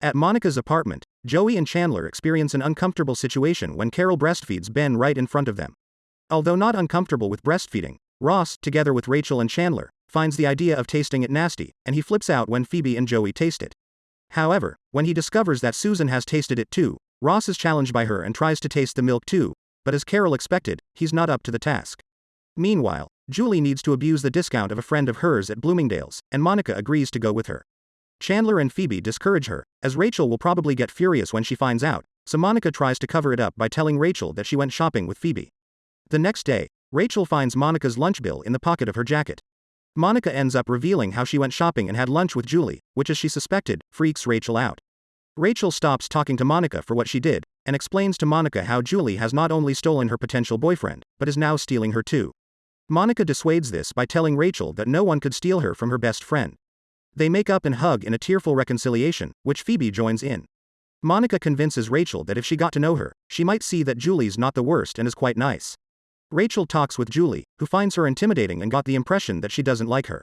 At Monica's apartment, Joey and Chandler experience an uncomfortable situation when Carol breastfeeds Ben right in front of them. Although not uncomfortable with breastfeeding, Ross, together with Rachel and Chandler, finds the idea of tasting it nasty, and he flips out when Phoebe and Joey taste it. However, when he discovers that Susan has tasted it too, Ross is challenged by her and tries to taste the milk too, but as Carol expected, he's not up to the task. Meanwhile, Julie needs to abuse the discount of a friend of hers at Bloomingdale's, and Monica agrees to go with her. Chandler and Phoebe discourage her, as Rachel will probably get furious when she finds out, so Monica tries to cover it up by telling Rachel that she went shopping with Phoebe. The next day, Rachel finds Monica's lunch bill in the pocket of her jacket. Monica ends up revealing how she went shopping and had lunch with Julie, which, as she suspected, freaks Rachel out. Rachel stops talking to Monica for what she did, and explains to Monica how Julie has not only stolen her potential boyfriend, but is now stealing her too. Monica dissuades this by telling Rachel that no one could steal her from her best friend. They make up and hug in a tearful reconciliation, which Phoebe joins in. Monica convinces Rachel that if she got to know her, she might see that Julie's not the worst and is quite nice. Rachel talks with Julie, who finds her intimidating and got the impression that she doesn't like her.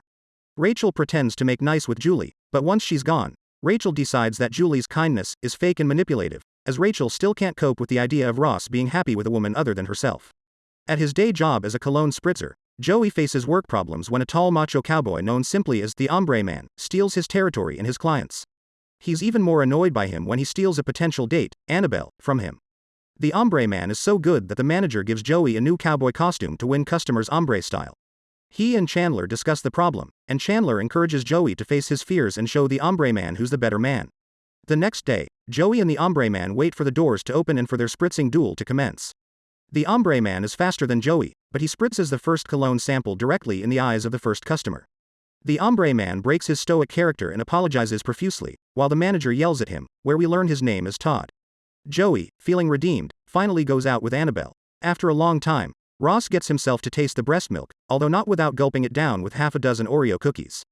Rachel pretends to make nice with Julie, but once she's gone, Rachel decides that Julie's kindness is fake and manipulative, as Rachel still can't cope with the idea of Ross being happy with a woman other than herself. At his day job as a cologne spritzer, Joey faces work problems when a tall macho cowboy known simply as the Hombre Man steals his territory and his clients. He's even more annoyed by him when he steals a potential date, Annabelle, from him. The Hombre Man is so good that the manager gives Joey a new cowboy costume to win customers' ombre style. He and Chandler discuss the problem, and Chandler encourages Joey to face his fears and show the Hombre Man who's the better man. The next day, Joey and the Hombre Man wait for the doors to open and for their spritzing duel to commence. The Hombre Man is faster than Joey, but he spritzes the first cologne sample directly in the eyes of the first customer. The Hombre Man breaks his stoic character and apologizes profusely, while the manager yells at him, where we learn his name is Todd. Joey, feeling redeemed, finally goes out with Annabelle. After a long time, Ross gets himself to taste the breast milk, although not without gulping it down with half a dozen Oreo cookies.